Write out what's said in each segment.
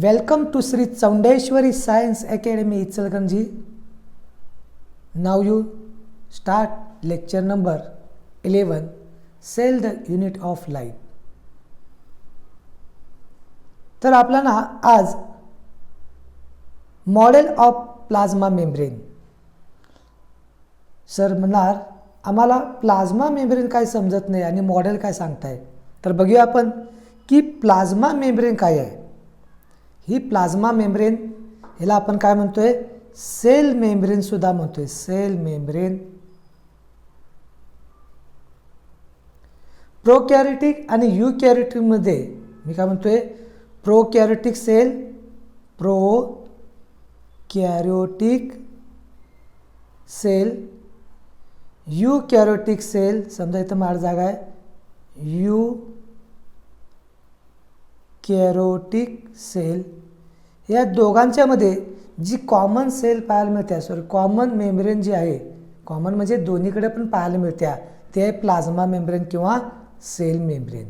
Welcome to Sri Chaundeshwari Science Academy Ichalganji. Now you start lecture number 11, Cell the Unit of Life. तर आपल्याला आज model of plasma membrane. Sir म्हणणार आम्हाला plasma membrane काय समजत नाही आणि मॉडेल काय सांगताय. तर बघूया आपण की प्लाझ्मा मेम्ब्रेन काय आहे. ही प्लाझ्मा मेम्ब्रेन ह्याला आपण काय म्हणतोय, सेल मेम्ब्रेन सुद्धा म्हणतोय. सेल मेम्ब्रेन प्रोकॅरियोटिक आणि यूकॅरियोटिक मध्ये मी काय म्हणतोय, प्रोकॅरियोटिक सेल, प्रोकॅरियोटिक सेल, यूकॅरियोटिक सेल. समजा इथं माझी जागा आहे, यूकॅरियोटिक सेल. या दोघांच्या मध्ये जी कॉमन सेल पाहायला मिळते, सॉरी कॉमन मेम्ब्रेन जी आहे, कॉमन म्हणजे दोन्हीकडे पण पाहायला मिळते, ते आहे प्लाझ्मा मेम्ब्रेन किंवा सेल मेम्ब्रेन.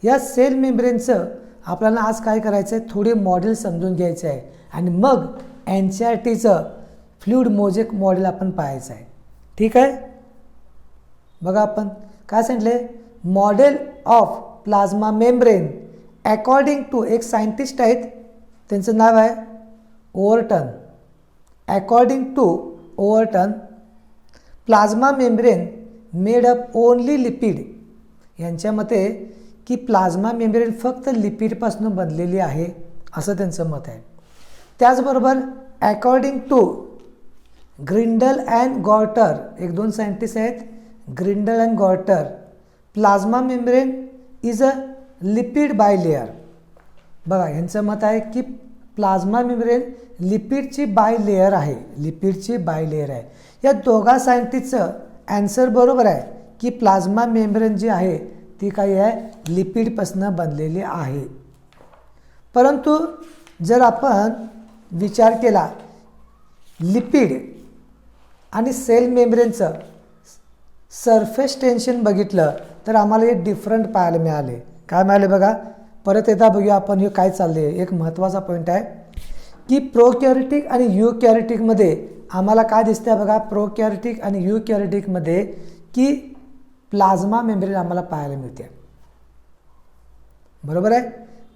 या सेल मेम्ब्रेनचं आपल्याला आज काय करायचं आहे, थोडे मॉडेल समजून घ्यायचं आहे आणि मग NCERTचं फ्लुइड मोजेक मॉडेल आपण पाहायचं आहे. ठीक आहे. बघा आपण काय सांगितले, model of plasma membrane according to एक सायंटिस्ट आहेत, त्यांचं नाव आहे Overton. According to Overton, plasma membrane made up only lipid. यांच्या मते की प्लाझ्मा मेम्ब्रेन फक्त लिपिडपासून बनलेली आहे असं त्यांचं मत आहे. त्याचबरोबर according to Grendel and Gorter, एक दोन सायंटिस्ट आहेत, Grendel and Gorter, plasma membrane is a lipid bilayer. बघा यांचं मत आहे की प्लाझ्मा मेम्ब्रेन लिपिडची बायलेयर आहे, लिपिडची बायलेयर आहे. या दोघा सायंटिस्टचं ॲन्सर बरोबर आहे की प्लाझ्मा मेम्ब्रेन जी आहे ती काय आहे, लिपिडपासून बनलेली आहे. परंतु जर आपण विचार केला लिपिड आणि सेल मेम्ब्रेनचं सरफेस टेन्शन बघितलं तर आम्हाला हे डिफरंट पाहायला मिळाले. काय मिळाले बघा, परत एकदा बघूया आपण हे काय चालले. एक महत्त्वाचा पॉईंट आहे की प्रोकॅरियोटिक आणि यूकॅरियोटिकमध्ये आम्हाला काय दिसतंय बघा, प्रोकॅरियोटिक आणि यूकॅरियोटिकमध्ये की प्लाझ्मा मेम्ब्रेन आम्हाला पाहायला मिळते. बरोबर आहे,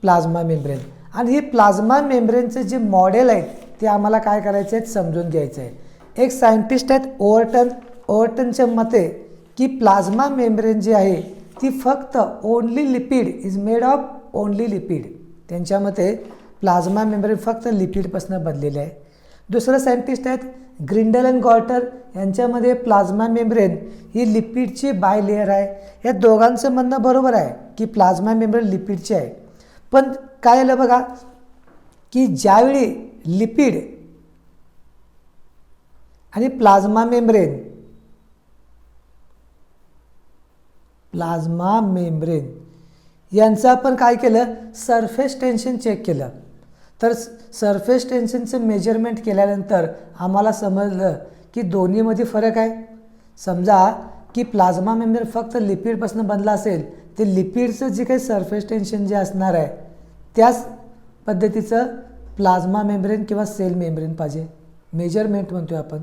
प्लाझ्मा मेम्ब्रेन. आणि हे प्लाझ्मा मेम्ब्रेनचे जे मॉडेल आहेत ते आम्हाला काय करायचे आहेत, समजून घ्यायचं आहे. एक सायंटिस्ट आहेत ओव्हरटन. ओव्हरटनच्या मते की प्लाझ्मा मेम्ब्रेन जी आहे ती फक्त only lipid is made of only lipid. त्यांच्या मते प्लाझ्मा मेम्ब्रेन फक्त लिपिडपासून बनलेले आहे. दुसरं सायंटिस्ट आहेत ग्रिंडल अँड गॉर्टर. यांच्यामध्ये प्लाझ्मा मेम्ब्रेन ही लिपिडची बायलेयर आहे. या दोघांचं म्हणणं बरोबर आहे की प्लाझ्मा मेम्ब्रेन लिपिडची आहे. पण काय झालं बघा की ज्यावेळी लिपिड आणि प्लाझ्मा मेम्ब्रेन यांचं आपण काय केलं, सरफेस टेन्शन चेक केलं. तर सरफेस टेन्शनचं मेजरमेंट केल्यानंतर आम्हाला समजलं की दोन्हीमध्ये फरक आहे. समजा की प्लाझ्मा मेम्ब्रेन फक्त लिपिडपासून बनला असेल ते लिपिडचं जे काही सरफेस टेन्शन जे असणार आहे त्याच पद्धतीचं प्लाझ्मा मेम्ब्रेन किंवा सेल मेम्ब्रेन पाहिजे, मेजरमेंट म्हणतोय आपण.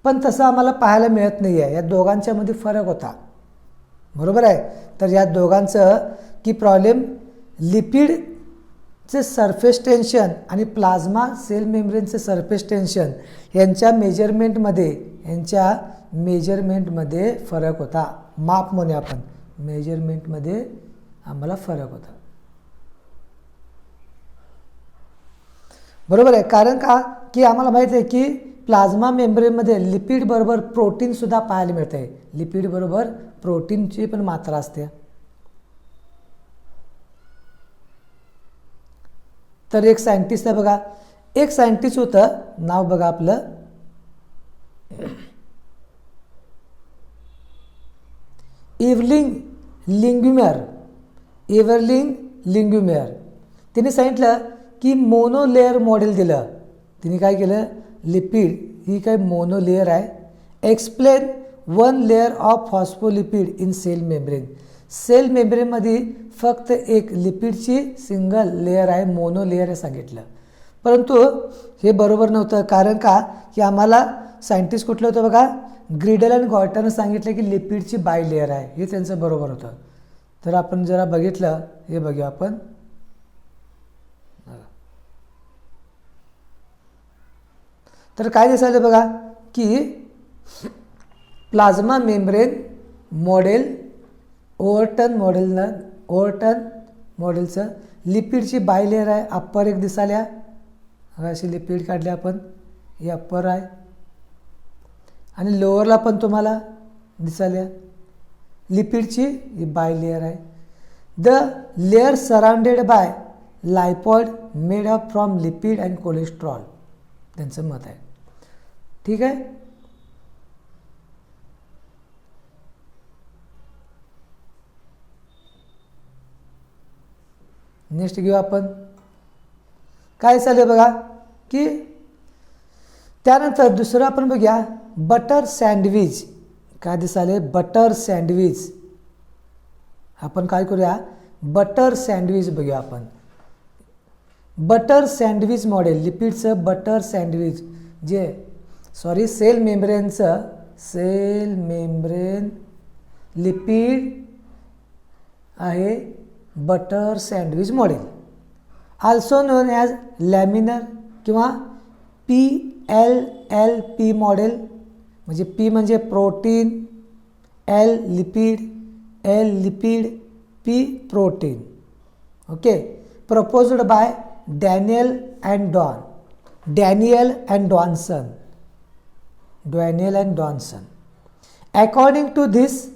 पण तसं आम्हाला पाहायला मिळत नाही आहे, या दोघांच्यामध्ये फरक होता. बरोबर आहे. तर या दोघांचं की प्रॉब्लेम लिपिडचे सरफेस टेन्शन आणि प्लाझ्मा सेल मेम्ब्रेनचे सरफेस टेन्शन यांच्या मेजरमेंटमध्ये फरक होता. माप म्हणूया आपण, मेजरमेंटमध्ये आम्हाला फरक होता. बरोबर आहे. कारण का की आम्हाला माहिती आहे की प्लाझ्मा मेम्ब्रेनमध्ये लिपिड बरोबर प्रोटीनसुद्धा पाहायला मिळते. लिपिड बरोबर प्रोटीनची पण मात्रा असते. तर एक सायंटिस्ट आहे बघा, एक सायंटिस्ट होतं, नाव बघा आपलं इव्हर्लिंग लिंग्युमेर. तिने सांगितलं की मोनोलेअर मॉडेल दिलं. तिने काय केलं, लिपिड ही काय मोनोलेअर आहे. Explain one layer of phospholipid in cell membrane. Cell मेम्ब्रेनमध्ये फक्त एक लिपिडची सिंगल लेअर आहे, मोनो लेअर आहे सांगितलं. परंतु हे बरोबर नव्हतं. कारण का की आम्हाला सायंटिस्ट कुठलं होतं बघा, ग्रिडल आणि गॉयटरनं सांगितलं की लिपिडची बाय लेअर आहे, हे त्यांचं बरोबर होतं. तर आपण जरा बघितलं, हे बघूया आपण. तर काय दिसायलं बघा की प्लाझ्मा मेम्ब्रेन मॉडेल ओव्हरटन मॉडेलचं लिपिडची बाय लेअर आहे. अप्पर एक दिसाल्या, अशी लिपिड काढली आपण, ही अप्पर आहे आणि लोअरला पण तुम्हाला दिसाल्या लिपिडची ही बाय लेअर आहे. The layer surrounded by lipoid made up from lipid and cholesterol, त्यांचं मत आहे. ठीक आहे. नेक्स्ट घेऊ आपण. काय चालेल बघा की त्यानंतर दुसरं आपण बघूया बटर सँडविच. काय दिसाले, बटर सँडविच. आपण काय करूया, बटर सँडविच बघूया आपण. बटर सँडविच मॉडेल, लिपिडचं बटर सँडविच, जे सेल मेम्ब्रेन लिपिड आहे butter sandwich model. Also known as laminar किंवा PLLP मॉडेल. म्हणजे P म्हणजे protein, L lipid, P protein. Okay. Proposed by Danielli and Davson. According to this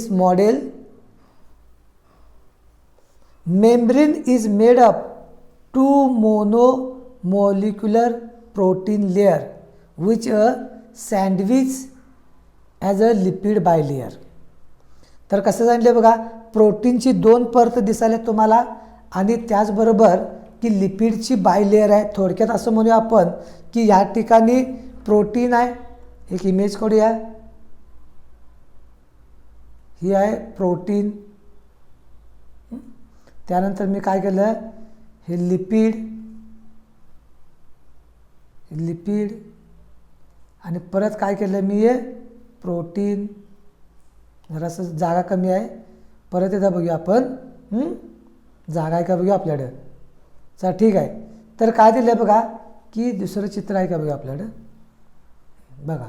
model, membrane is made up two monomolecular protein layer which a sandwich as a lipid bilayer. तर कसं सांगितलं बघा, प्रोटीनची 2 परत दिसायला तुम्हाला आणि त्याचबरोबर की लिपिडची बाय लेअर आहे. थोडक्यात असं म्हणूया आपण की या ठिकाणी प्रोटीन आहे. एक इमेज काढूया, ही आहे प्रोटीन. त्यानंतर मी काय केलं, हे लिपिड आणि परत काय केलं मी, हे प्रोटीन. जरासं जागा कमी आहे, परत एकदा बघूया आपण. जागा आहे का बघूया आपल्याकडं. चला ठीक आहे. तर काय दिलं आहे बघा की दुसरं चित्र आहे का बघूया आपल्याकडं. बघा,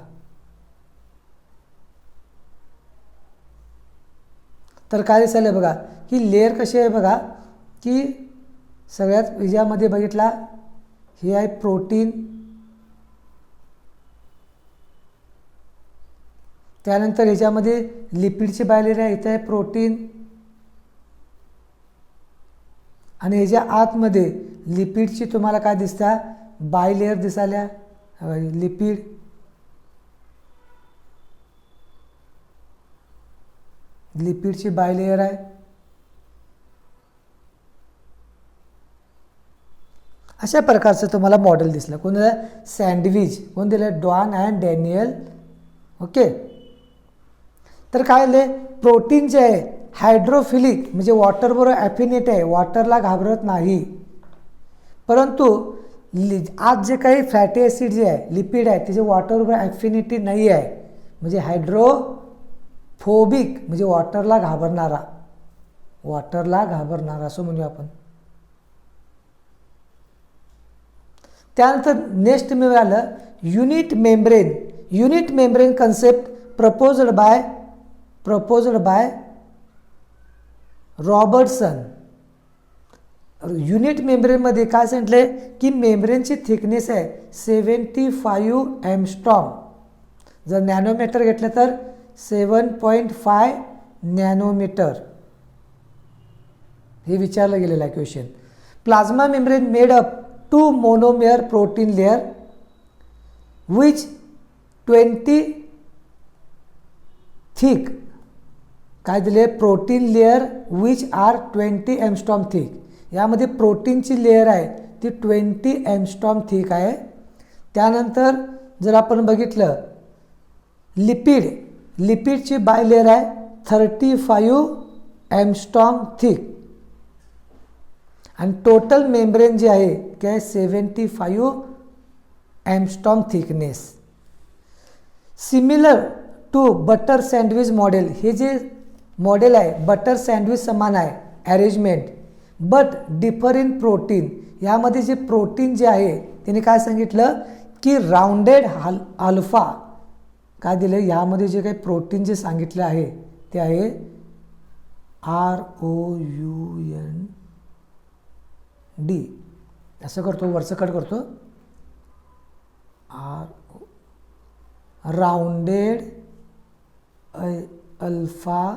तर काय दिसायला बघा की लेअर कशी आहे बघा की सगळ्यात विजयामध्ये बघितला, हे आहे प्रोटीन. त्यानंतर ह्याच्यामध्ये लिपिडची बाय लेअर आहे, इथे आहे प्रोटीन आणि ह्याच्या आतमध्ये लिपिडची तुम्हाला काय दिसता, बाय लेअर दिसाल्या. लिपिडची बाय लेअर आहे. अशा प्रकारचं तुम्हाला मॉडेल दिसलं. कोण दिलं, सँडविच. कोण दिलं, डॉन अँड डॅनियल. ओके. तर काय आले, प्रोटीन जे आहे हायड्रोफिलिक म्हणजे वॉटरबरोबर ॲफिनेट आहे, वॉटरला घाबरत नाही. परंतु आज जे काही फॅटी ॲसिड जे आहे, लिपिड आहे, त्याचे वॉटरबरोबर ॲफिनिटी नाही आहे. म्हणजे हायड्रोफोबिक म्हणजे वॉटरला घाबरणारा असं म्हणूया आपण. त्यानंतर नेक्स्ट मिळालं unit membrane concept proposed by Robertson. Unit मेम्ब्रेनमध्ये काय सांगितले की मेम्ब्रेनची थिकनेस आहे 75 एंगस्ट्रॉम. जर नॅनोमीटर घेतलं तर 7.5 नॅनोमीटर. हे विचारलं गेलेलं आहे question. Plasma membrane made up 2 monomer protein layer which 20 thick. काय दिले, protein layer which are 20 angstrom thick. यामध्ये प्रोटीनची लेअर आहे ती 20 एंगस्ट्रॉम थिक आहे. त्यानंतर जर आपण बघितलं लिपिडची बायलेअर आहे 35 एंगस्ट्रॉम थिक आणि टोटल मेम्ब्रेन जे आहे काय 75 angstrom thickness. Similar to butter sandwich model, हे जे मॉडेल आहे बटर सँडविच समान आहे arrangement, but differ in protein. यामध्ये जे प्रोटीन जे आहे त्याने काय सांगितलं की राउंडेड अल्फा काय दिलं, यामध्ये जे काही प्रोटीन जे सांगितलं आहे ते आहे ROUND. असं करतो, वरचं कट करतो, राउंडेड अल्फा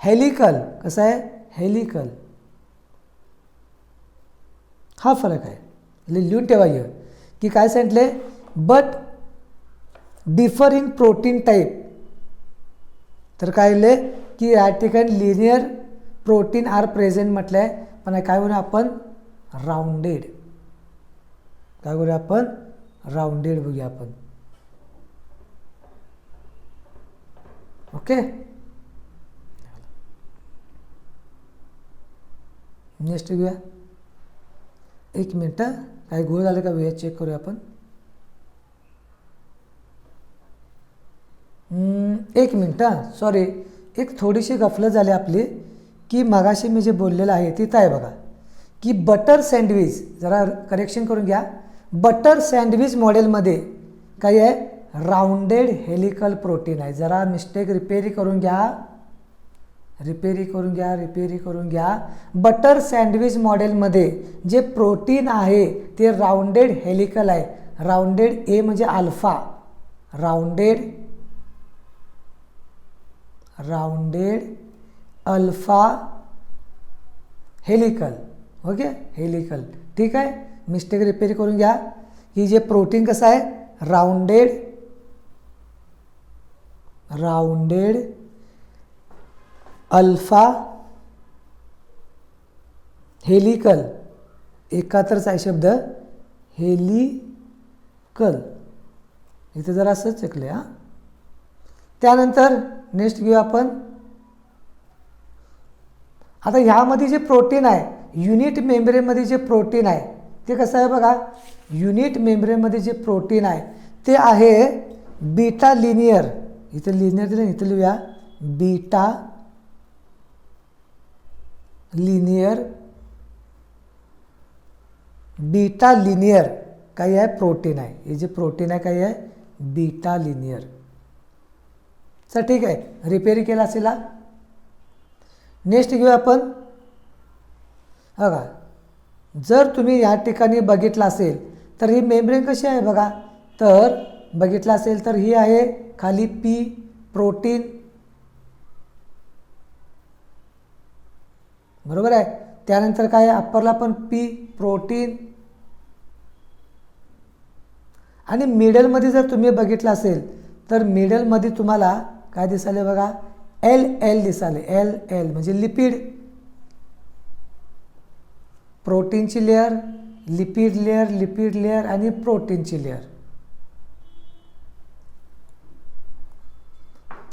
हेलिकल. कसं आहे हेलिकल, हा फरक आहे. लिहून ठेवायचं की काय सांगितले, but differ in protein type. तर काय लिहिले की या ठिकाणी लिनियर प्रोटीन आर प्रेझेंट म्हटलं आहे, पण काय म्हणू आपण राउंडेड. काय करूया आपण राउंडेड बघूया आपण. ओके, नेक्स्ट घेऊया. एक मिनटं, काय घोळ झालं का वेळ चेक करूया आपण. एक मिनटं, सॉरी, एक थोडीशी गफलत झाली आपली की मगाशी मी जे बोललेलं आहे तिथं आहे बघा की बटर सँडविच, जरा करेक्शन करून घ्या. बटर सँडविच मॉडेलमध्ये काय आहे राउंडेड हेलिकल प्रोटीन आहे. जरा मिस्टेक रिपेरी करून घ्या. बटर सँडविच मॉडेलमध्ये जे प्रोटीन आहे ते राउंडेड हेलिकल आहे. राउंडेड ए म्हणजे alpha, rounded alpha helical. Okay, helical. ठीक आहे, मिस्टेक रिपेअर करून घ्या. ही जे प्रोटीन कसं आहे राउंडेड अल्फा हेलिकल, एकातरच आहे शब्द हेलिकल. इथे जरा असंच चेकले. हां, त्यानंतर नेक्स्ट घेऊ आपण. आता ह्यामध्ये जे प्रोटीन आहे युनिट मेम्ब्रेनमध्ये जे प्रोटीन आहे ते कसं आहे बघा. युनिट मेम्ब्रेनमध्ये जे प्रोटीन आहे ते आहे बीटा लिनियर. इथे लिनियर दिलं, इथे लिहूया बीटा लिनियर काय आहे प्रोटीन आहे. हे जे प्रोटीन आहे काय आहे बीटा लिनियर. चल ठीक आहे, रिपेअर केला असेल. नेक्स्ट घेऊ आपण. बघा, जर तुम्ही या ठिकाणी बघितलं असेल तर ही मेम्ब्रेन कशी आहे बघा. तर बघितलं असेल तर ही आहे खाली पी प्रोटीन, बरोबर आहे. त्यानंतर काय अप्परला पण पी प्रोटीन आणि मिडलमध्ये जर तुम्ही बघितलं असेल तर मिडलमध्ये तुम्हाला काय दिसाले बघा एल दिसाले. एल म्हणजे लिपिड, प्रोटीनची लेअर, लिपिड लेअर आणि प्रोटीनची लेअर.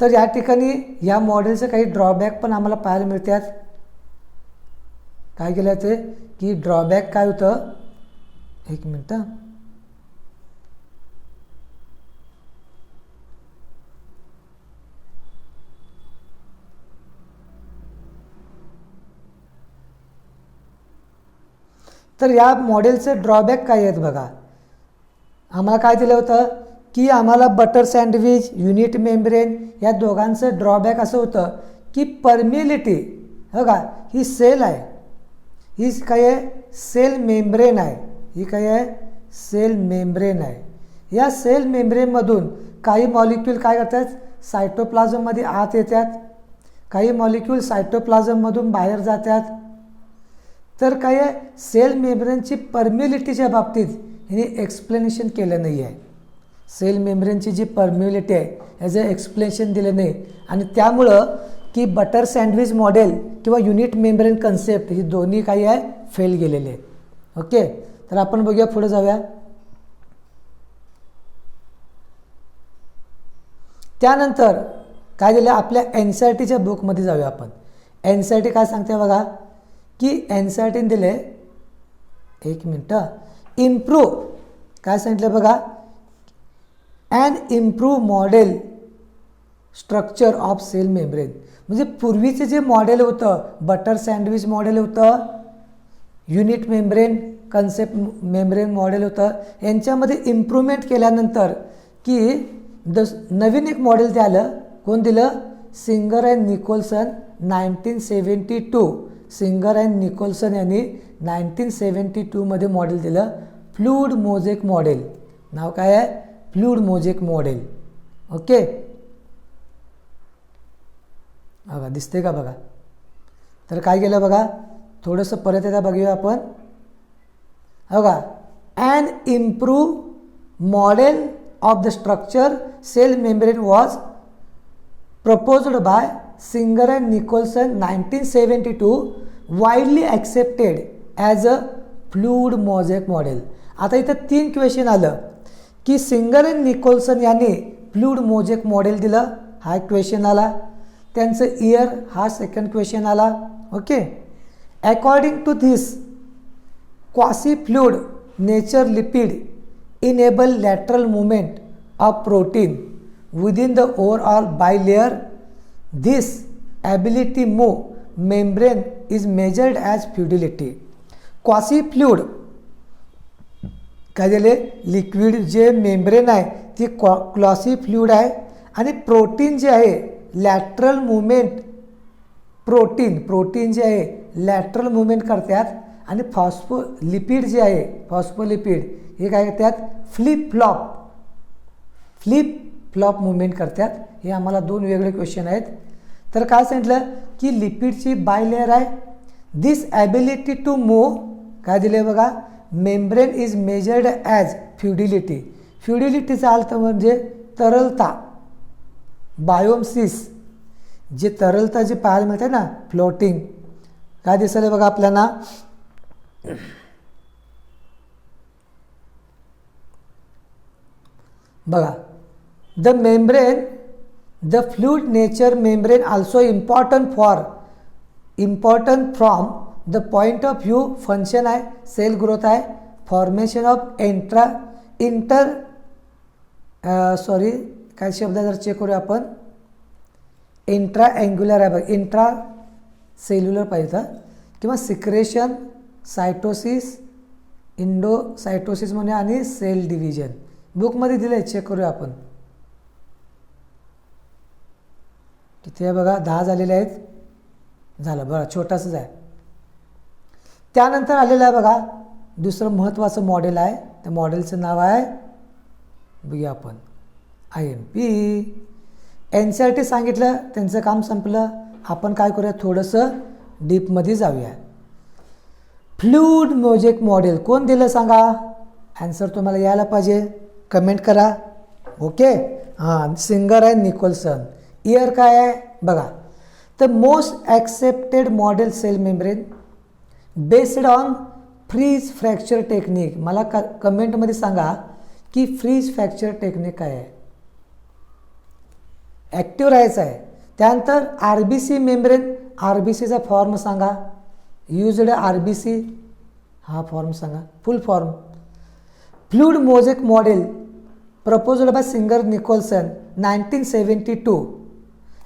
तर या ठिकाणी या मॉडेलचे काही ड्रॉबॅक पण आम्हाला पाहायला मिळतात. काय केलं ते की ड्रॉबॅक काय होतं, एक मिनटं. तर या मॉडेलचे ड्रॉबॅक काय आहेत बघा. आम्हाला काय दिलं होतं की आम्हाला बटर सँडविच युनिट मेम्ब्रेन या दोघांचं ड्रॉबॅक असं होतं की परमिलिटी. बघा, ही सेल आहे, ही काय आहे सेल मेम्ब्रेन आहे. ही काय आहे सेल मेम्ब्रेन आहे. या सेल मेम्ब्रेनमधून काही मॉलिक्यूल काय करतात सायटोप्लाझममध्ये आत येतात, काही मॉलिक्यूल सायटोप्लाझममधून बाहेर जातात. तर काय आहे सेल मेम्ब्रेनची परमिलिटीच्या बाबतीत हे एक्सप्लेनेशन केलं नाही आहे. सेल मेम्ब्रेनची जी परमिलिटी आहे ह्याचं एक्सप्लेनेशन दिलं नाही आणि त्यामुळं की बटर सँडविच मॉडेल किंवा युनिट मेम्ब्रेन कन्सेप्ट ही दोन्ही काही आहे फेल गेलेले आहेत. ओके, तर आपण बघूया, पुढे जाऊया. त्यानंतर काय दिलं आपल्या NCERTच्या बुकमध्ये जाऊया आपण. NCERT काय सांगते बघा की NCERTने दिले, एक मिनटं, इम्प्रूव्ह काय सांगितलं बघा, and improve model structure of cell membrane. म्हणजे पूर्वीचे जे मॉडेल होतं, बटर सँडविच मॉडेल होतं, unit membrane concept membrane model होतं, यांच्यामध्ये इम्प्रूव्हमेंट केल्यानंतर की नवीन एक मॉडेल ते आलं. कोण दिलं? Singer and Nicolson 1972. Singer and Nicolson यांनी 1972 मॉडेल दिलं, फ्लूइड मोझेक मॉडेल. नाव काय आहे? Fluid mosaic model. ओके, बघा दिसते का बघा. तर काय केलं बघा, थोडंसं परत एकदा बघूया आपण. बघा, and improve model of the structure cell membrane was proposed by Singer and Nicholson 1972, widely accepted as a fluid mosaic model. आता इथं 3 क्वेश्चन आलं की सिंगर अँड निकोलसन यांनी फ्लूइड मोझेक मॉडेल दिलं, हा एक क्वेश्चन आला. त्यांचं इयर, हा सेकंड क्वेश्चन आला. Okay, according to this quasi fluid nature lipid enable lateral movement of protein within the overall bilayer. This ability move membrane is measured as fluidity. Quasi fluid काय झाले, liquid जे membrane आहे ती quasi fluid आहे, आणि protein जे आहे lateral movement, protein जे आहे लॅटरल मुवमेंट करतात, आणि फॉस्फोलिपिड जे आहे फॉस्फोलिपिड हे काय करतात, फ्लिप फ्लॉप मुवमेंट करतात. हे आम्हाला 2 वेगळे क्वेश्चन आहेत. तर काय सांगितलं की लिपिडची बायलेअर आहे. दिस ॲबिलिटी टू मूव्ह काय दिले बघा, membrane is measured as fluidity. फ्लुइडिटीचा अर्थ म्हणजे तरलता, बायोमसिस, जे तरलता जे पाहायला मिळते ना, फ्लोटिंग. काय दिसलं बघा आपल्याला, बघा, the membrane, the fluid nature membrane also important from the point of view function आहे, सेल ग्रोथ आहे, फॉर्मेशन ऑफ काय शब्द जर चेक करूया आपण, इंट्रा अँग्युलर आहे बघा, इंट्रा सेल्युलर पाहिजे, किंवा सिक्रेशन, सायटोसिस, इंडोसायटोसिस म्हणजे, आणि सेल डिव्हिजन. बुकमध्ये दिलं आहे, चेक करूया आपण. तिथे बघा 10 झालेले आहेत, झालं बघा, छोटासंच आहे. त्यानंतर आलेलं आहे बघा दुसरं महत्त्वाचं मॉडेल आहे. त्या मॉडेलचं नाव आहे, बघूया आपण, IMP. NCERT सांगितलं, त्यांचं काम संपलं. आपण काय करूया, थोडंसं डीपमध्ये जाऊया. फ्लूइड मोझेक मॉडेल कोण दिलं सांगा, आन्सर तुम्हाला यायला पाहिजे, कमेंट करा. ओके, हां, सिंगर अँड निकोलसन. इयर काय आहे बघा, the most accepted model cell membrane based on freeze fracture technique. मला कमेंटमध्ये सांगा की फ्रीज फ्रॅक्चर टेक्निक काय आहे. ॲक्टिव्ह राहायचं आहे. त्यानंतर RBC मेम्ब्रेन, RBCचा फॉर्म सांगा, यूज्ड RBC, हा फॉर्म सांगा, फुल form. Fluid mosaic model proposed by Singer Nicholson 1972.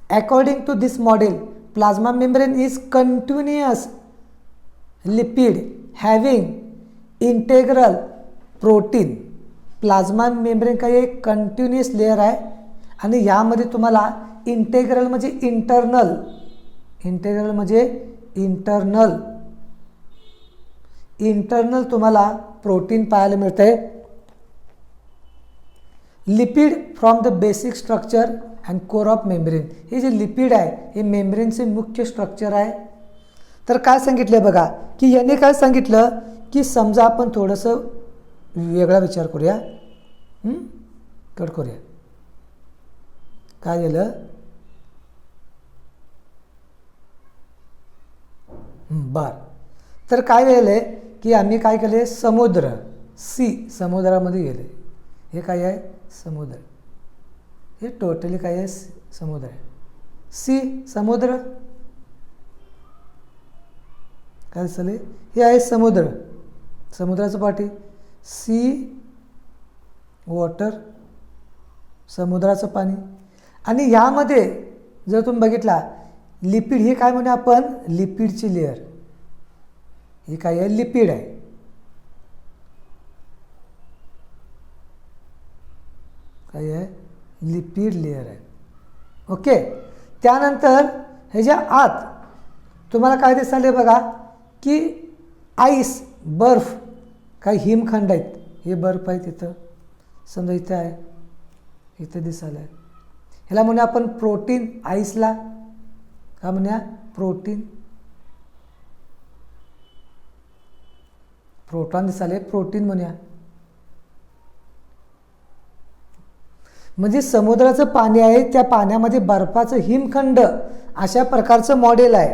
According to this model, plasma membrane is continuous lipid having integral protein. Plasma membrane काय एक कंटिन्युअस लेअर आहे, आणि यामध्ये तुम्हाला इंटेग्रल म्हणजे इंटरनल तुम्हाला प्रोटीन पाहायला मिळतं आहे. Lipid from the basic structure and core of membrane. हे जे लिपिड आहे हे मेम्ब्रेनचे मुख्य स्ट्रक्चर आहे. तर काय सांगितलं बघा की याने काय सांगितलं की समजा आपण थोडंसं वेगळा विचार करूया, कट करूया. काय झालं, बर, तर काय झालं आहे की आम्ही काय केले, समुद्र, समुद्रामध्ये गेले. हे काय आहे, समुद्र, हे टोटली काय आहे, समुद्र आहे. सी समुद्र, काय झाले, हे आहे समुद्र, समुद्राचं पाठी, सी वॉटर, समुद्राचं पाणी. आणि यामध्ये जर तुम्ही बघितला लिपिड, हे काय म्हणूया आपण, लिपिडची लेअर, हे काय आहे, लिपिड आहे. काय आहे, लिपिड लेअर आहे. ओके. त्यानंतर ह्याच्या आत तुम्हाला काय दिसाले बघा की आईस, बर्फ, काही हिमखंड आहेत, हे बर्फ आहे तिथं, समजा इथं आहे, इथं दिसायला आहे. ह्याला म्हणूया आपण प्रोटीन, आईसला काय म्हणूया, प्रोटीन. प्रोटॉन दिसाले, प्रोटीन म्हणूया. म्हणजे समुद्राचं पाणी आहे, त्या पाण्यामध्ये बर्फाचं हिमखंड अशा प्रकारचं मॉडेल आहे.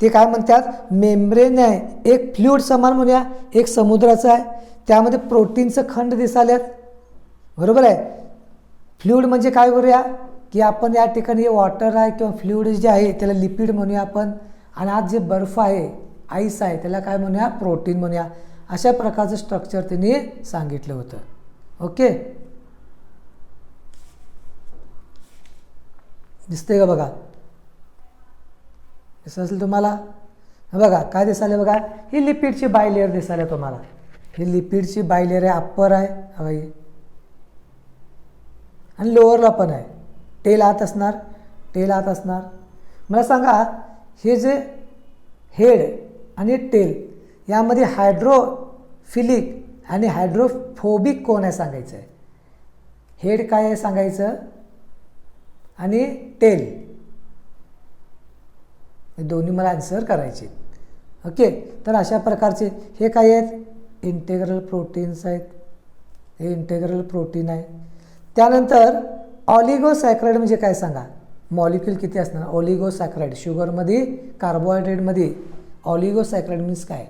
ते काय म्हणतात, मेम्ब्रेन आहे, एक फ्लुइड समान म्हणूया, एक समुद्राचं आहे, त्यामध्ये प्रोटीनचं खंड दिसाल्यात, बरोबर आहे. फ्लुइड म्हणजे काय करूया की आपण या ठिकाणी वॉटर आहे किंवा फ्लुइड जे आहे त्याला लिपिड म्हणूया आपण, आणि आज जे बर्फ आहे, आईस आहे, त्याला काय म्हणूया, प्रोटीन म्हणूया. अशा प्रकारचं स्ट्रक्चर त्यांनी सांगितलं होतं. ओके, दिसते का बघा, दिसत असेल तुम्हाला, बघा काय दिसायला बघा, ही लिपिडची बायलेअर दिसायला तुम्हाला, ही लिपिडची बायलेअर आहे, अप्पर आहे बघा ही, आणि लोअरला पण आहे, टेल आत असणार, टेल आत असणार. मला सांगा हे जे हेड आणि टेल यामध्ये हायड्रोफिलिक आणि हायड्रोफोबिक कोण आहे सांगायचं आहे. हेड काय आहे सांगायचं आणि टेल, हे दोन्ही मला आन्सर करायचे. ओके, तर अशा प्रकारचे हे काय आहेत, इंटेग्रल प्रोटीन्स आहेत, हे इंटेग्रल प्रोटीन आहे. त्यानंतर ऑलिगोसॅक्राइड म्हणजे काय सांगा, मॉलिक्यूल किती असणार, ऑलिगोसॅक्राइड, शुगरमध्ये, कार्बोहायड्रेटमध्ये ऑलिगोसॅक्राइड मीन्स काय.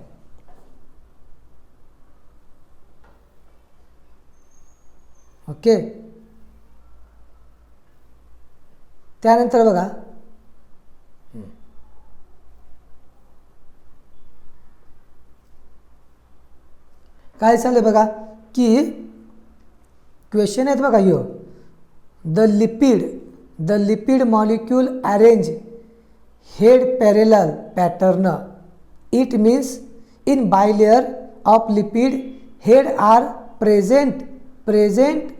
ओके, त्यानंतर बघा काय चाललंय बघा की क्वेश्चन आहेत बघा, ह्यो the lipid molecule arrange head parallel pattern, it means in bilayer of lipid head are present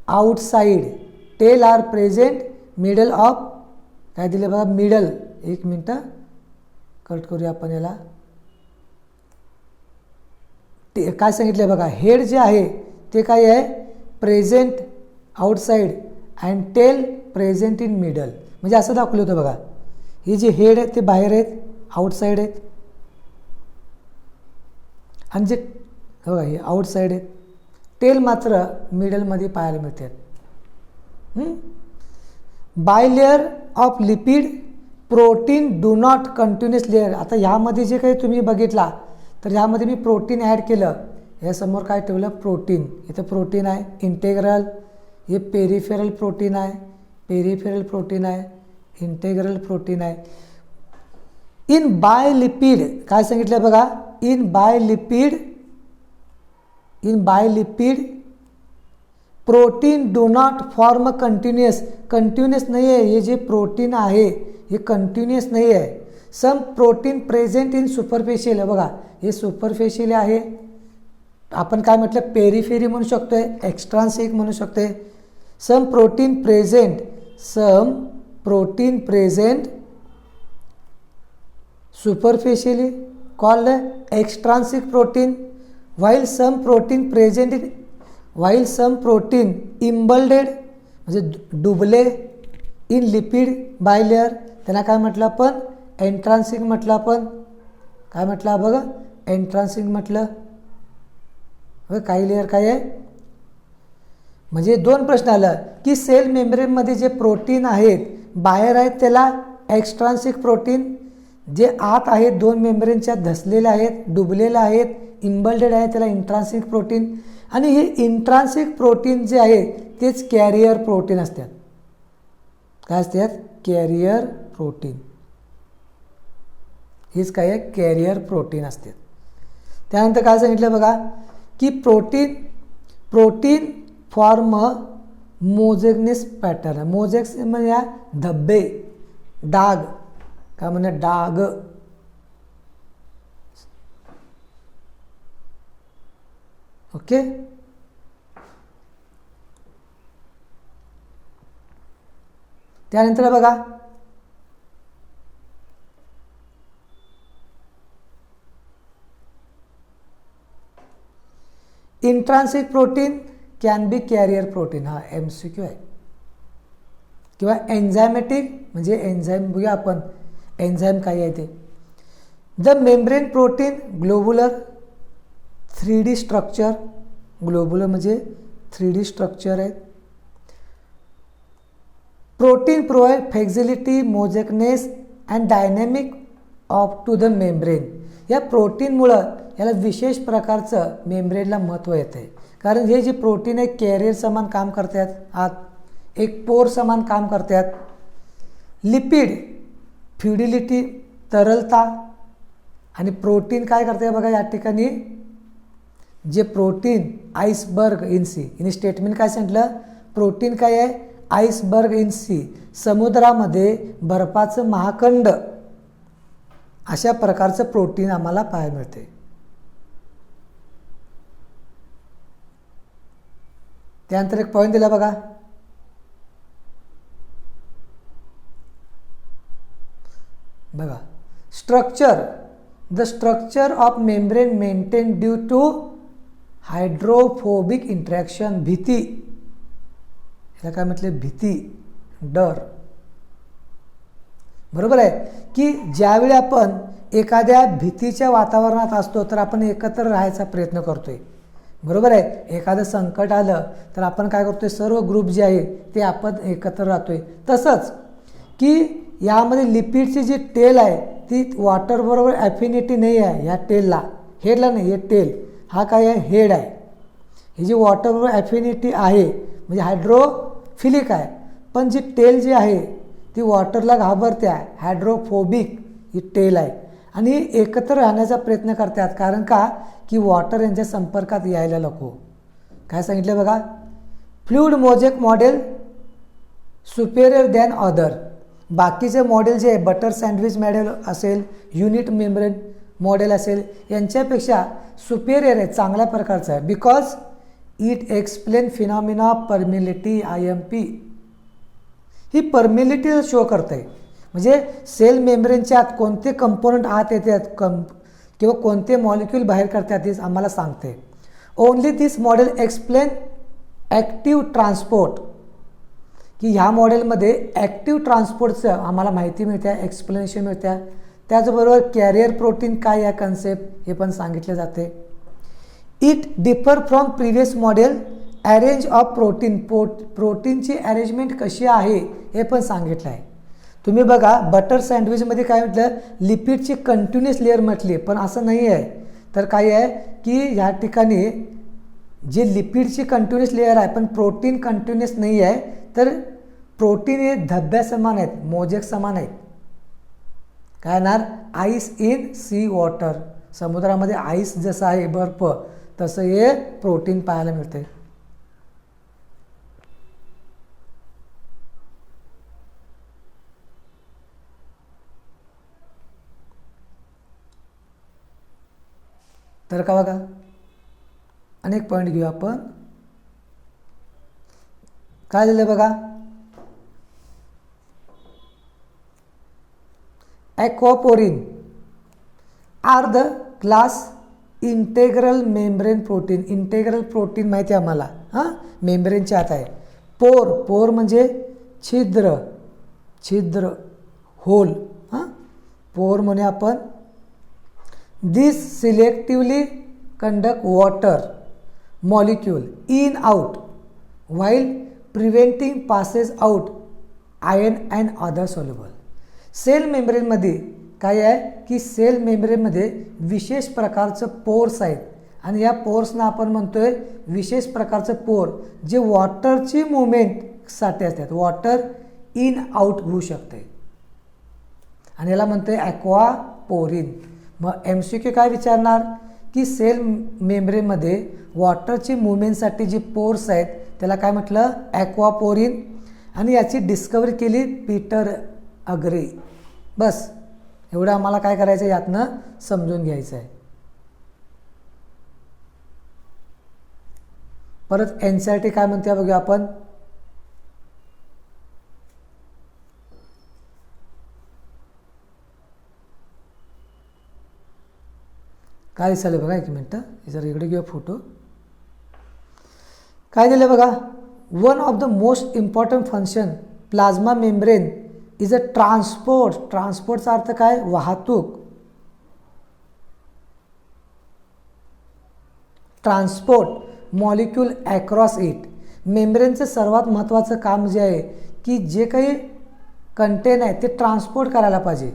outside, tail are present middle of, काय दिले बघा, मिडल, एक मिनटं कट करूया आपण याला, काय सांगितलं बघा, हेड जे आहे ते काय आहे, present outside and tail present in middle, म्हणजे असं दाखवलं होतं बघा, हे जे हेड आहेत ते बाहेर आहेत, आउटसाइड आहेत, आणि जे बघा हे आउटसाइड आहेत, टेल मात्र मिडलमध्ये पाहायला मिळतात. Bilayer of lipid protein do not continuous layer. आता ह्यामध्ये जे काही तुम्ही बघितला तर ह्यामध्ये मी प्रोटीन ॲड केलं, यासमोर काय ठेवलं, प्रोटीन, इथं प्रोटीन आहे, इंटेग्रल, हे पेरिफेरल प्रोटीन आहे, पेरिफेरल प्रोटीन आहे, इंटेग्रल प्रोटीन आहे. इन बायलिपिड काय सांगितलं बघा, in bilipid protein do not form continuous नाही आहे, हे जे प्रोटीन आहे हे कंटिन्युअस नाही आहे. सम प्रोटीन प्रेझेंट इन सुपरफेशियल, बघा हे सुपरफेशियल आहे, आपण काय म्हटलं, पेरिफेरी म्हणू शकतोय, एक्स्ट्रान्सिक म्हणू शकतोय. Some protein present superficially called extrinsic protein, while some protein embedded म्हणजे डुबले इन लिपिड बायलेअर, त्याला काय म्हटलं आपण, एंट्रान्सिक म्हटलं आपण, काय म्हटलं बघा, एंट्रान्सिक म्हटलं. काही लेअर काय आहे, म्हणजे दोन प्रश्न आलं की सेल मेम्ब्रेनमध्ये जे प्रोटीन आहेत बाहेर आहेत त्याला एक्स्ट्रान्सिक प्रोटीन, जे आत आहेत दोन मेम्ब्रेनच्या धसलेले आहेत, डुबलेले आहेत, इम्बल्डेड आहे, त्याला इंट्रान्सिक प्रोटीन. आणि हे इंट्रान्सिक प्रोटीन जे आहे तेच कॅरियर प्रोटीन असतात. काय असतात, कॅरियर प्रोटीन. हीच काय आहे, कॅरियर प्रोटीन असते. त्यानंतर काय सांगितलं बघा की protein form mosaicness pattern. Mosaics म्हणजे धब्बे, डाग, काय म्हणजे डाग. ओके. त्यानंतर बघा intrinsic protein can be carrier protein. हा MCQ आहे. किंवा एन्झायमॅटिक म्हणजे एन्झाईम बघूया आपण, एन्झाईम काय आहे ते. The membrane protein globular 3D structure. Globular म्हणजे 3D स्ट्रक्चर आहे. Protein provide flexibility, mosaicness and dynamic of to the membrane. या प्रोटीनमुळं याला विशेष प्रकारचं मेम्ब्रेनला महत्त्व येतं आहे. कारण हे जे प्रोटीन आहे कॅरियर समान काम करतात, आत एक पोर समान काम करतात. लिपिड फ्लुइडिटी, तरलता. आणि प्रोटीन काय करते बघा या ठिकाणी, जे प्रोटीन आईसबर्ग इन सी. हिने स्टेटमेंट काय सांगितलं, प्रोटीन काय आहे, आईसबर्ग इन सी, समुद्रामध्ये बर्फाचं महाखंड, अशा प्रकारचं प्रोटीन आम्हाला पाहायला मिळते. त्यानंतर एक पॉईंट दिला बघा, structure. The structure of membrane maintain due to hydrophobic interaction. भीती, याला काय म्हटले, भीती, डर. बरोबर आहे की ज्यावेळी आपण एखाद्या भीतीच्या वातावरणात असतो तर आपण एकत्र राहायचा प्रयत्न करतोय. बरोबर आहे. एखादं संकट आलं तर आपण काय करतोय, सर्व ग्रुप जे आहे ते आपण एकत्र राहतोय. तसंच की यामध्ये लिपिडची जी टेल आहे ती वॉटरबरोबर ॲफिनिटी नाही आहे ह्या टेलला, हेडला नाही, हे टेल हा काय आहे, हेड आहे. ही जी वॉटरबरोबर ॲफिनिटी आहे म्हणजे हायड्रोफिलिक आहे. पण जी टेल जी आहे ती वॉटरला घाबरते आहे, हायड्रोफोबिक ही टेल आहे. आणि एकत्र राहण्याचा प्रयत्न करतात. कारण का की वॉटर यांच्या संपर्कात यायला नको. काय सांगितलं बघा, fluid mosaic model superior than other. बाकीचे मॉडेल जे आहे, बटर सँडविच मॉडेल असेल, युनिट मेम्ब्रेन मॉडेल असेल, यांच्यापेक्षा सुपेरियर आहे, चांगल्या प्रकारचं आहे. Because it explain phenomena of permeability, IMP. He permeability show करते. म्हणजे सेल मेम्ब्रेनच्या आत कोणते कंपोनंट आत येतात किंवा कोणते मॉलिक्यूल बाहेर करतात हे आम्हाला सांगते. ओनली दिस मॉडेल एक्सप्लेन ॲक्टिव्ह ट्रान्सपोर्ट. की ह्या मॉडेलमध्ये ॲक्टिव्ह ट्रान्सपोर्टचं आम्हाला माहिती मिळते, एक्सप्लेनेशन मिळते. त्याचबरोबर कॅरियर प्रोटीन काय या कन्सेप्ट हे पण सांगितले जाते. It differ from previous model arrange of protein. प्रोटीनची अरेंजमेंट कशी आहे हे पण सांगितलं आहे. तुम्ही बघा बटर सँडविचमध्ये काय म्हटलं, लिपिडची कंटिन्युअस लेअर म्हटली, पण असं नाही आहे. तर काय आहे की ह्या ठिकाणी जे लिपिडची कंटिन्युअस लेअर आहे पण प्रोटीन कंटिन्युअस नाही आहे. तर प्रोटीन हे धब्ब्या समान आहेत, मोजेक समान आहेत. काय येणार, आईस इन सी वॉटर. समुद्रामध्ये आईस जसं आहे, बर्फ, तसं हे प्रोटीन पाहायला मिळते. तर का बघा अनेक पॉईंट घेऊ आपण. काय झालं बघा, aquaporin are the class integral membrane protein. Integral protein माहिती आहे आम्हाला, हां, मेम्ब्रेनच्या आत आहे. पोर म्हणजे छिद्र, होल, हां, पोर म्हणे आपण. This selectively conduct water molecule in out while preventing passes out iron and other soluble. Cell मेम्ब्रेनमध्ये काय आहे की सेल मेम्ब्रेनमध्ये विशेष प्रकारचं पोर्स आहेत आणि या पोर्सना आपण म्हणतोय विशेष प्रकारचं पोर जे वॉटरची मुवमेंटसाठी असतात. वॉटर इन आउट होऊ शकते आणि याला म्हणते ॲक्वापोरिन. मग MCQ काय विचारणार की सेल मेम्ब्रेनमध्ये वॉटरची मुवमेंटसाठी जी पोर्स आहेत त्याला काय म्हटलं, ॲक्वापोरिन. आणि याची डिस्कवरी केली पीटर अग्रे. बस एवढं आम्हाला काय करायचं आहे, यातनं समजून घ्यायचं आहे. परत NCERT काय म्हणते बघूया आपण. काय दिसलं बघा, एक मिनटं जर इकडे घेऊया फोटो. काय दिलं बघा, one of the most important function plasma membrane is a transport. ट्रान्सपोर्टचा अर्थ काय, वाहतूक. Transport molecule across it. मेम्ब्रेनचं सर्वात महत्त्वाचं काम जे आहे की जे काही कंटेन आहे ते ट्रान्सपोर्ट करायला पाहिजे.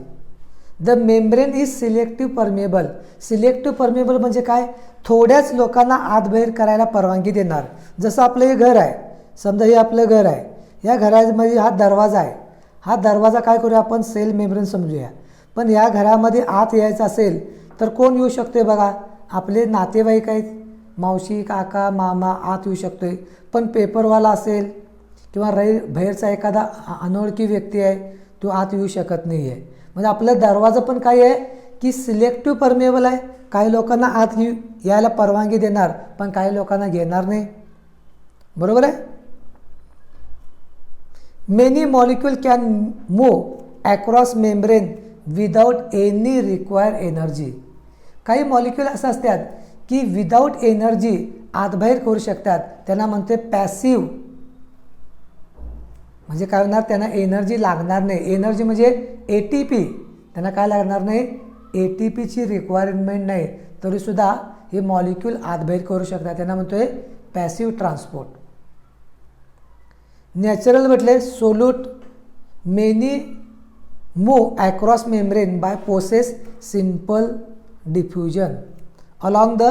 The membrane is selective permeable. Selective permeable म्हणजे काय, थोड्याच लोकांना आत बाहेर करायला परवानगी देणार. जसं आपलं हे घर आहे, समजा हे आपलं घर आहे, या घरामध्ये हा दरवाजा आहे. हा दरवाजा काय करूया आपण, सेल मेम्ब्रेन समजूया. पण या घरामध्ये आत यायचं असेल तर कोण येऊ शकते बघा, आपले नातेवाईक आहेत, मावशी काका मामा आत येऊ शकतोय. पण पेपरवाला असेल किंवा बाहेरचा एखादा अनोळखी व्यक्ती आहे तो आत येऊ शकत नाही आहे. म्हणजे आपलं दरवाजा पण काय आहे की सिलेक्टिव्ह परमेबल आहे. काही लोकांना आत यायला परवानगी देणार पण काही लोकांना घेणार नाही. बरोबर आहे. Many molecule can move across membrane without any required energy. काही मॉलिक्यूल असं असतात की विदाउट एनर्जी आतबाहेर करू शकतात, त्यांना म्हणते पॅसिव्ह. म्हणजे काय होणार, त्यांना एनर्जी लागणार नाही. एनर्जी म्हणजे ATP, त्यांना काय लागणार नाही, ATPची रिक्वायरमेंट नाही, तरीसुद्धा हे मॉलिक्यूल आतबाहेर करू शकतात, त्यांना म्हणतोय पॅसिव्ह ट्रान्सपोर्ट. नॅचरल म्हटले solute many move across membrane by process simple diffusion along the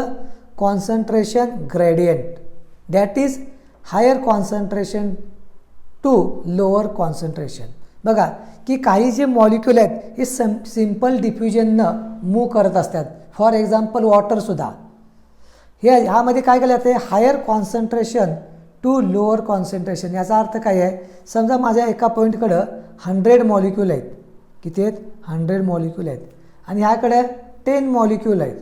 concentration gradient that is higher concentration to lower concentration. बघा की काही जे मॉलिक्यूल आहेत हे सिम्पल डिफ्युजननं मूव्ह करत असतात. फॉर एक्झाम्पल वॉटरसुद्धा ह्यामध्ये काय केलं जाते, higher concentration to lower concentration. याचा अर्थ काय आहे, समजा माझ्या एका पॉईंटकडं 100 मॉलिक्यूल आहेत. किती आहेत, 100 मॉलिक्यूल आहेत आणि ह्याकडे 10 मॉलिक्यूल आहेत.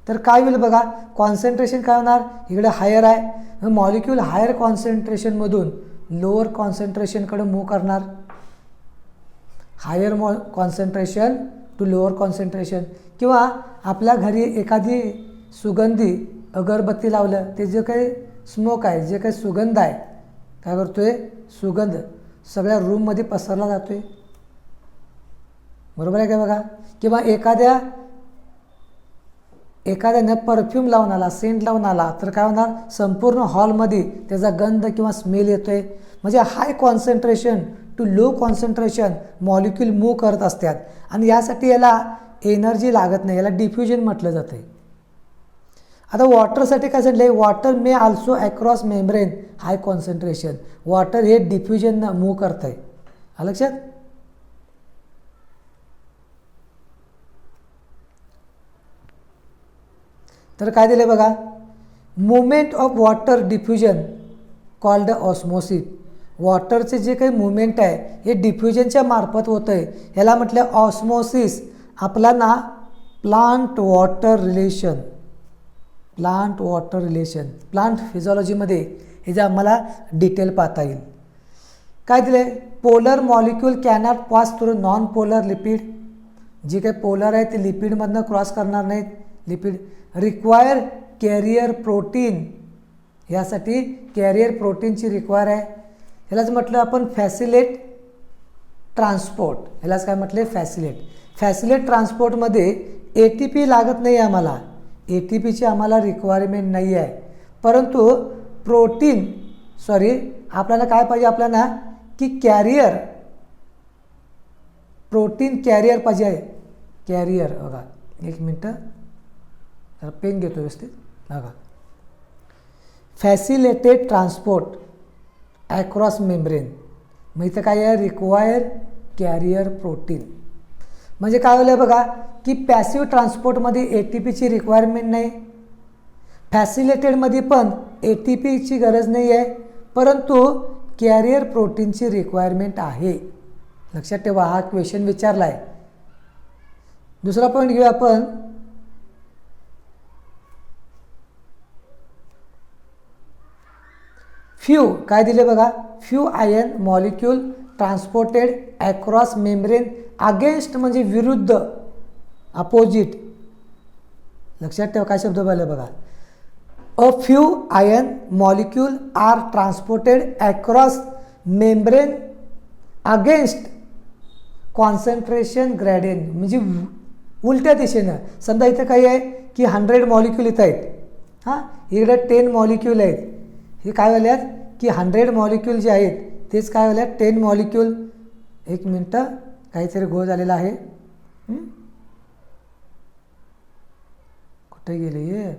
तर काय होईल बघा, कॉन्सन्ट्रेशन काय होणार, इकडे हायर आहे, मॉलिक्यूल हायर कॉन्सन्ट्रेशनमधून लोअर कॉन्सन्ट्रेशनकडे मूव्ह करणार. Higher concentration to lower concentration. किंवा आपल्या घरी एखादी सुगंधी अगरबत्ती लावलं, ते जे काही स्मोक आहे, जे काही सुगंध आहे, काय करतोय, सुगंध सगळ्या रूममध्ये पसरला जातोय. बरोबर आहे काय बघा. किंवा एखाद्यानं परफ्यूम लावून आला, सेंट लावून आला, तर काय होणार, संपूर्ण हॉलमध्ये त्याचा गंध किंवा स्मेल येतोय. म्हणजे high concentration to low concentration molecule move करत असतात आणि यासाठी याला एनर्जी लागत नाही, याला डिफ्युजन म्हटलं जातं आहे. आता वॉटरसाठी काय सांगितलं आहे, water may also across membrane high concentration. Water हे डिफ्युजननं मूव्ह करत आहे. लक्षात. तर काय दिले बघा, movement of water diffusion called osmosis. वॉटरचे जे काही मुवमेंट आहे हे डिफ्युजनच्या मार्फत होतं आहे, ह्याला म्हटलं ऑस्मोसिस. आपला ना plant water relation, plant water relation, plant फिजिओलॉजीमध्ये हे जे आम्हाला डिटेल पाहता येईल. काय दिले, polar molecule cannot pass through non polar lipid. जे काही पोलर आहे ते लिपिडमधनं क्रॉस करणार नाहीत. लिपिड रिक्वायर कॅरियर प्रोटीन, यासाठी कॅरियर प्रोटीनची रिक्वायर आहे. ह्यालाच म्हटलं आपण फॅसिलेट ट्रान्सपोर्ट. ह्यालाच काय म्हटले, फॅसिलेट ट्रान्सपोर्टमध्ये ATP लागत नाही आहे आम्हाला, ATPची आम्हाला रिक्वायरमेंट नाही आहे. परंतु आपल्याला काय पाहिजे, आपल्याला की प्रोटीन कॅरियर पाहिजे आहे. कॅरियर बघा, एक मिनटं जरा पेन घेतो व्यवस्थित बघा. फॅसिलेटेड ट्रान्सपोर्ट ॲक्रॉस मेम्ब्रेन, मग इथं काय आहे, रिक्वायर कॅरियर प्रोटीन. म्हणजे काय होलं बघा की पॅसिव्ह ट्रान्सपोर्टमध्ये ATPची रिक्वायरमेंट नाही, फॅसिलिटेडमध्ये पण ATPची गरज नाही आहे, परंतु कॅरियर प्रोटीनची रिक्वायरमेंट आहे. लक्षात ठेवा, हा क्वेश्चन विचारला आहे. दुसरा पॉईंट घेऊया आपण. फ्यू काय दिले बघा, few ion molecule transported across membrane against म्हणजे विरुद्ध, अपोजिट. लक्षात ठेवा काय शब्द बोलले बघा. A few ion molecule are transported across membrane against concentration gradient, म्हणजे उलट्या दिशेनं. समजा इथं काही आहे की 100 मॉलिक्यूल इथं आहेत, हां इकडे 10 मॉलिक्यूल आहेत. हे काय झाले आहेत की 100 मॉलिक्यूल जे आहेत तेच काय झाले आहेत 10 मॉलिक्यूल. एक मिनटं, काहीतरी घोळ झालेला आहे. कुठे गेले हे,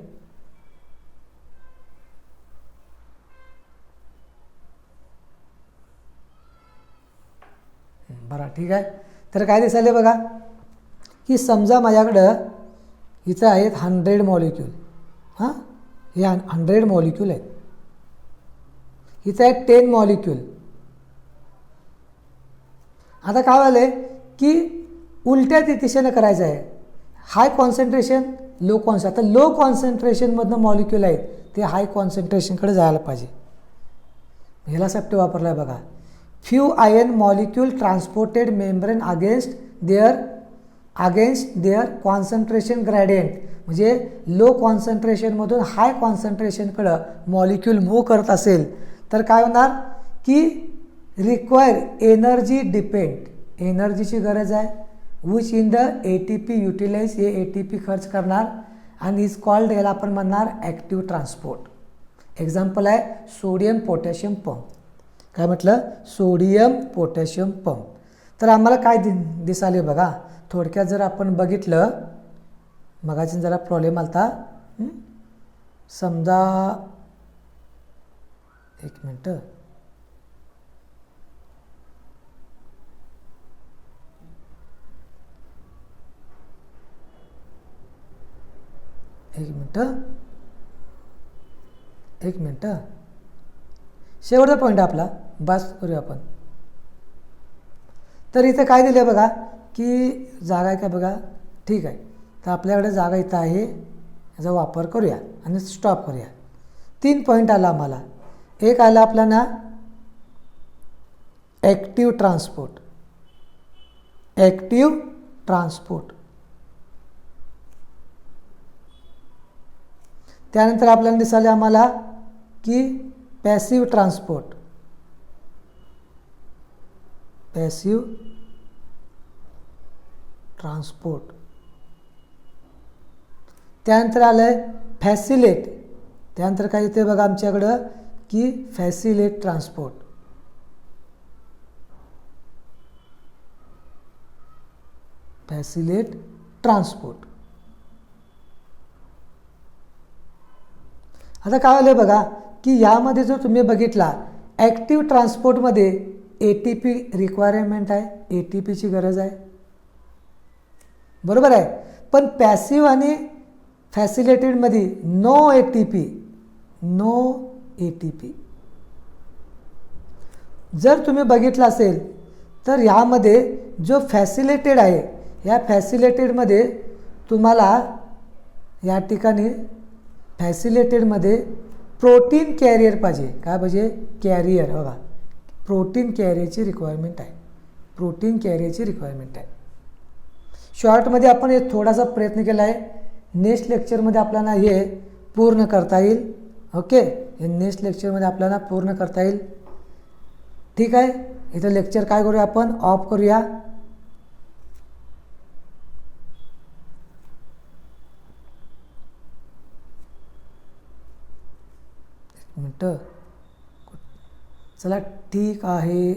बरं ठीक आहे. तर काय दिसायले बघा की समजा माझ्याकडं इथं आहेत 100 मॉलिक्यूल, हां हे 100 मॉलिक्यूल आहेत. इथं आहेत 10 मॉलिक्यूल. आता काय झालं आहे की उलट्या दिशेनं करायचं आहे. हाय कॉन्सन्ट्रेशन, लो कॉन्सन्ट्रेशन. आता लो कॉन्सन्ट्रेशनमधनं मॉलिक्यूल आहेत ते हाय कॉन्सन्ट्रेशनकडे जायला पाहिजे. ह्याला सेफ्टी वापरला आहे बघा. Few ion molecule transported membrane against their concentration gradient, म्हणजे लो कॉन्सन्ट्रेशनमधून हाय कॉन्सन्ट्रेशनकडं मॉलिक्यूल मूव्ह करत असेल तर काय होणार की रिक्वायर एनर्जी डिपेंड, एनर्जीची गरज आहे. Which in the ATP utilize, हे ATP खर्च करणार आणि इज कॉल्ड, याला आपण म्हणणार ॲक्टिव्ह ट्रान्सपोर्ट. एक्झाम्पल आहे सोडियम पोटॅशियम पंप. काय म्हटलं, सोडियम पोटॅशियम पंप. तर आम्हाला काय दिसाले बघा, थोडक्यात जर आपण बघितलं, मगाची जरा प्रॉब्लेम आलता. समजा एक मिनटं, एक मिनटं, शेवटचा पॉईंट आपला बस करूया आपण. तर इथं काय दिलं बघा की जागा आहे का बघा, ठीक आहे. तर आपल्याकडे जागा इथं आहे, याचा वापर करूया आणि स्टॉप करूया. 3 पॉईंट आला आम्हाला. एक आला आपला ना ॲक्टिव्ह ट्रान्सपोर्ट, ॲक्टिव्ह ट्रान्सपोर्ट. त्यानंतर आपल्याला दिसाले आम्हाला की पॅसिव्ह ट्रान्सपोर्ट, पॅसिव्ह ट्रान्सपोर्ट. त्यानंतर आलं आहे फॅसिलेट. त्यानंतर काय येते बघा आमच्याकडं की फॅसिलेट ट्रान्सपोर्ट. फॅसिलेट ट्रान्सपोर्ट. आता काय झालं बघा की यामध्ये जर तुम्ही बघितला ॲक्टिव्ह ट्रान्सपोर्टमध्ये ATP रिक्वायरमेंट आहे, ATPची गरज आहे, बरोबर आहे. पण पॅसिव्ह आणि फॅसिलिटेडमध्ये नो ATP, नो ATP. जर तुम्ही बघितलं असेल तर ह्यामध्ये जो फॅसिलिटेड आहे, या फॅसिलिटेडमध्ये तुम्हाला या ठिकाणी फॅसिलिटेडमध्ये प्रोटीन कॅरियर पाहिजे. काय पाहिजे, कॅरियर. बघा प्रोटीन कॅरियरची रिक्वायरमेंट आहे, प्रोटीन कॅरियरची रिक्वायरमेंट आहे. शॉर्टमध्ये आपण हे थोडासा प्रयत्न केला आहे. नेक्स्ट लेक्चरमध्ये आपल्याला हे पूर्ण करता येईल. ओके, हे नेक्स्ट लेक्चरमध्ये आपल्याला पूर्ण करता येईल. ठीक आहे, इथं लेक्चर काय करूया आपण, ऑफ करूया. एक मिनटं, चला ठीक आहे.